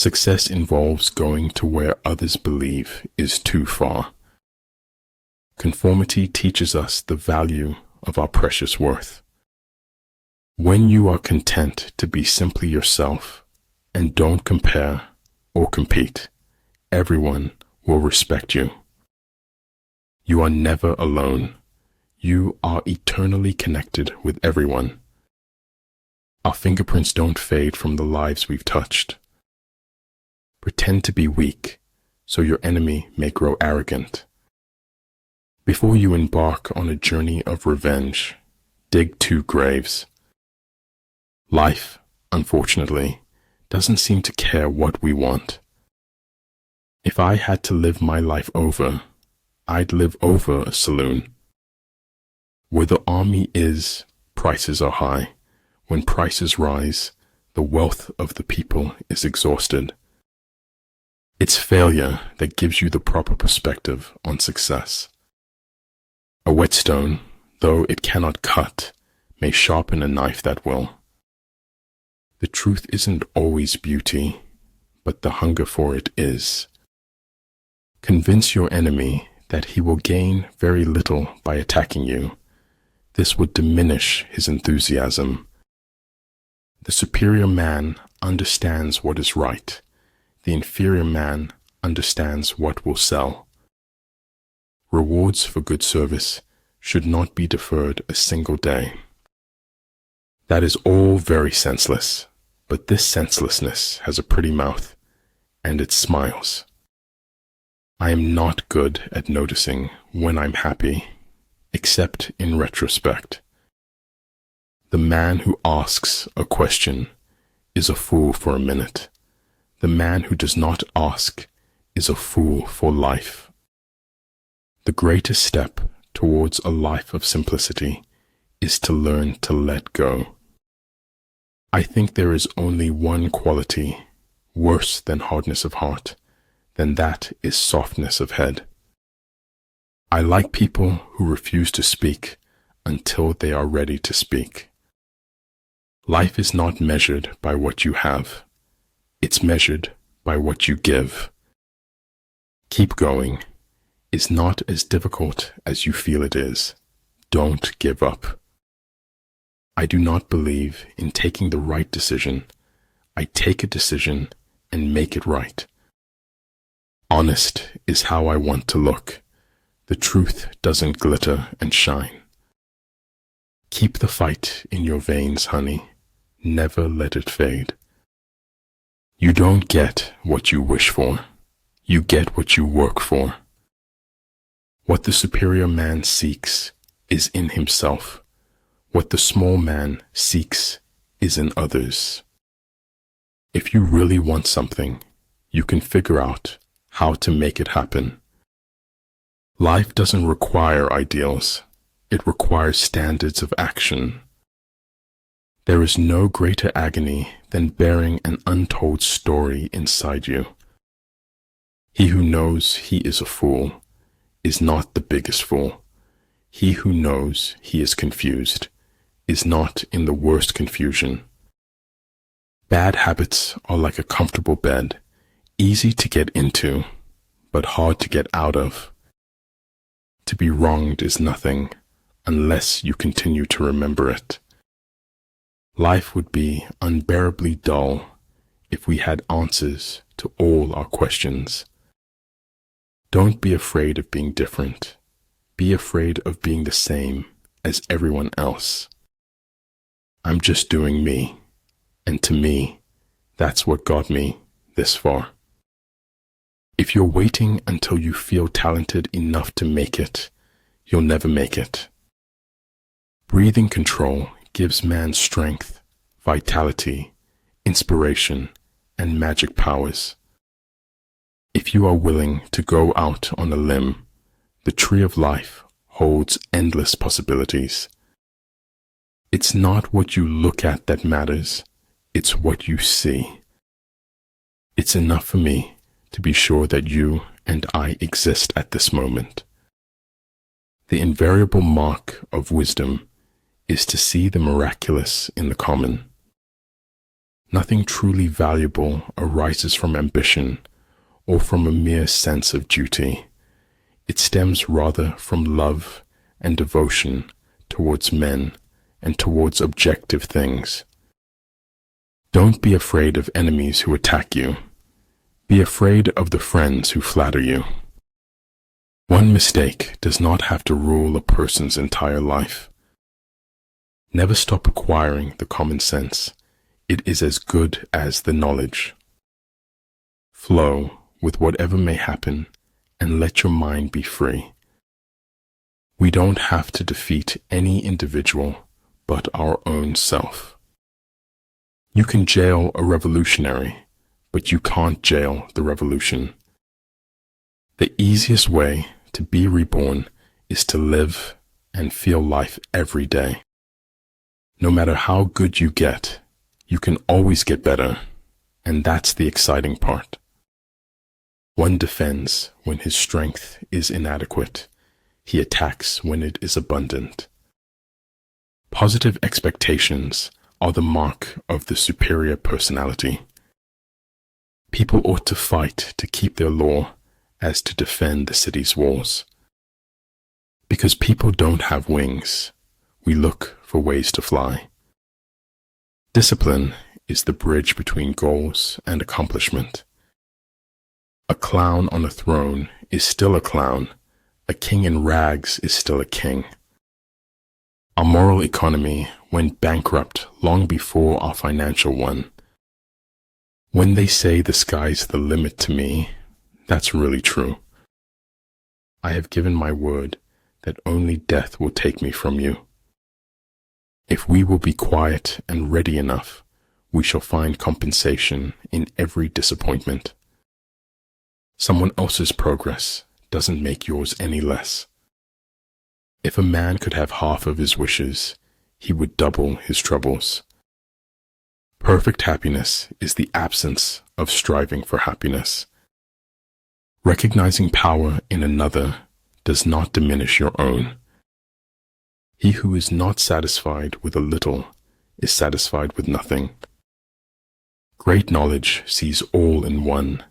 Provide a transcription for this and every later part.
Success involves going to where others believe is too far. Conformity teaches us the value of our precious worth. When you are content to be simply yourself and don't compare or compete, everyone will respect you. You are never alone. You are eternally connected with everyone. Our fingerprints don't fade from the lives we've touched. Pretend to be weak, so your enemy may grow arrogant. Before you embark on a journey of revenge, dig 2 graves. Life, unfortunately, doesn't seem to care what we want. If I had to live my life over, I'd live over a saloon. Where the army is, prices are high. When prices rise, the wealth of the people is exhausted. It's failure that gives you the proper perspective on success. A whetstone, though it cannot cut, may sharpen a knife that will. The truth isn't always beauty, but the hunger for it is. Convince your enemy that he will gain very little by attacking you. This would diminish his enthusiasm. The superior man understands what is right. The inferior man understands what will sell. Rewards for good service should not be deferred a single day. That is all very senseless, but this senselessness has a pretty mouth, and it smiles. I am not good at noticing when I'm happy, except in retrospect. The man who asks a question is a fool for a minute. The man who does not ask is a fool for life. The greatest step towards a life of simplicity is to learn to let go. I think there is only one quality worse than hardness of heart, then that is softness of head. I like people who refuse to speak until they are ready to speak. Life is not measured by what you have. It's measured by what you give. Keep going. It's not as difficult as you feel it is. Don't give up. I do not believe in taking the right decision. I take a decision and make it right. Honest is how I want to look. The truth doesn't glitter and shine. Keep the fight in your veins, honey. Never let it fade. You don't get what you wish for. You get what you work for. What the superior man seeks is in himself. What the small man seeks is in others. If you really want something, you can figure out how to make it happen. Life doesn't require ideals. It requires standards of action. There is no greater agony than bearing an untold story inside you. He who knows he is a fool is not the biggest fool. He who knows he is confused is not in the worst confusion. Bad habits are like a comfortable bed, easy to get into, but hard to get out of. To be wronged is nothing unless you continue to remember it. Life would be unbearably dull if we had answers to all our questions. Don't be afraid of being different. Be afraid of being the same as everyone else. I'm just doing me, and to me, that's what got me this far. If you're waiting until you feel talented enough to make it, you'll never make it. Breathing control gives man strength, vitality, inspiration, and magic powers. If you are willing to go out on a limb, the tree of life holds endless possibilities. It's not what you look at that matters, it's what you see. It's enough for me to be sure that you and I exist at this moment. The invariable mark of wisdom is to see the miraculous in the common. Nothing truly valuable arises from ambition or from a mere sense of duty. It stems rather from love and devotion towards men and towards objective things. Don't be afraid of enemies who attack you. Be afraid of the friends who flatter you. One mistake does not have to rule a person's entire life. Never stop acquiring the common sense. It is as good as the knowledge. Flow with whatever may happen and let your mind be free. We don't have to defeat any individual but our own self. You can jail a revolutionary, but you can't jail the revolution. The easiest way to be reborn is to live and feel life every day. No matter how good you get, you can always get better, and that's the exciting part. One defends when his strength is inadequate. He attacks when it is abundant. Positive expectations are the mark of the superior personality. People ought to fight to keep their law as to defend the city's walls. Because people don't have wings, we look for ways to fly. Discipline is the bridge between goals and accomplishment. A clown on a throne is still a clown. A king in rags is still a king. Our moral economy went bankrupt long before our financial one. When they say the sky's the limit to me, that's really true. I have given my word that only death will take me from you. If we will be quiet and ready enough, we shall find compensation in every disappointment. Someone else's progress doesn't make yours any less. If a man could have half of his wishes, he would double his troubles. Perfect happiness is the absence of striving for happiness. Recognizing power in another does not diminish your own. He who is not satisfied with a little is satisfied with nothing. Great knowledge sees all in one.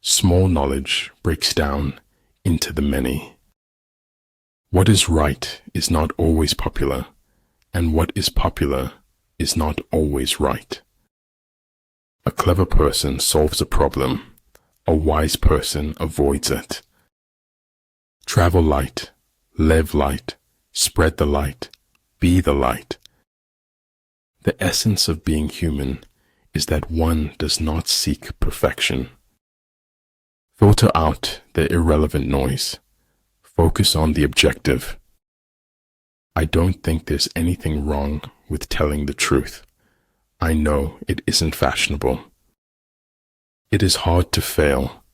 Small knowledge breaks down into the many. What is right is not always popular, and what is popular is not always right. A clever person solves a problem. A wise person avoids it. Travel light, live light, spread the light, be the light. The essence of being human is that one does not seek perfection. Filter out the irrelevant noise. Focus on the objective. I don't think there's anything wrong with telling the truth. I know it isn't fashionable. It is hard to fail,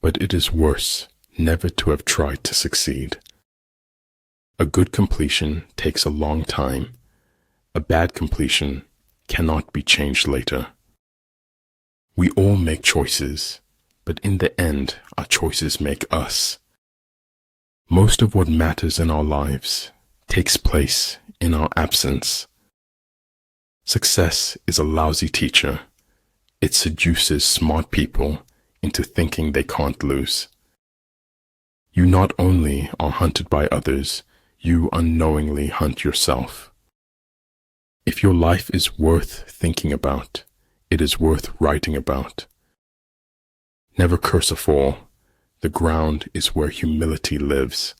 but it is worse never to have tried to succeed. A good completion takes a long time. A bad completion cannot be changed later. We all make choices, but in the end, our choices make us. Most of what matters in our lives takes place in our absence. Success is a lousy teacher. It seduces smart people into thinking they can't lose. You not only are hunted by others, you unknowingly hunt yourself. If your life is worth thinking about, it is worth writing about. Never curse a fall. The ground is where humility lives.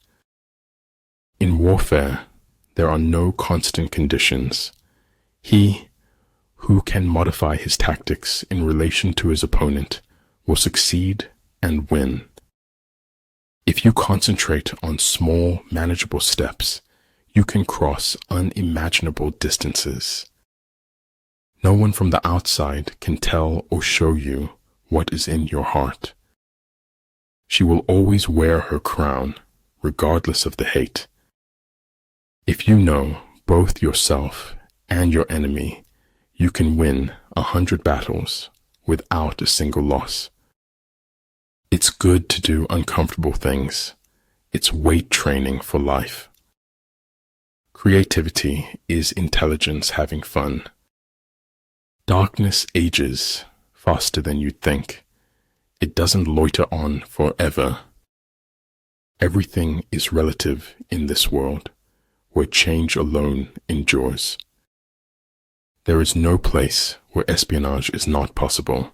In warfare, there are no constant conditions. He who can modify his tactics in relation to his opponent will succeed and win. If you concentrate on small, manageable steps, you can cross unimaginable distances. No one from the outside can tell or show you what is in your heart. She will always wear her crown, regardless of the hate. If you know both yourself and your enemy, you can win 100 battles without a single loss. It's good to do uncomfortable things. It's weight training for life. Creativity is intelligence having fun. Darkness ages faster than you'd think. It doesn't loiter on forever. Everything is relative in this world, where change alone endures. There is no place where espionage is not possible.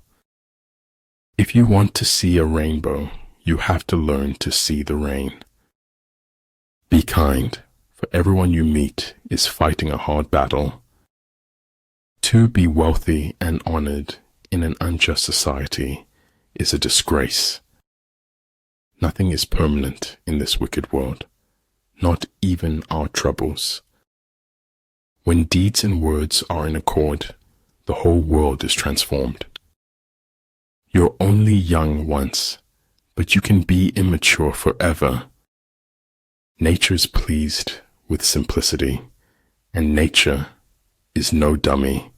If you want to see a rainbow, you have to learn to see the rain. Be kind, for everyone you meet is fighting a hard battle. To be wealthy and honored in an unjust society is a disgrace. Nothing is permanent in this wicked world, not even our troubles. When deeds and words are in accord, the whole world is transformed. You're only young once, but you can be immature forever. Nature is pleased with simplicity, and nature is no dummy.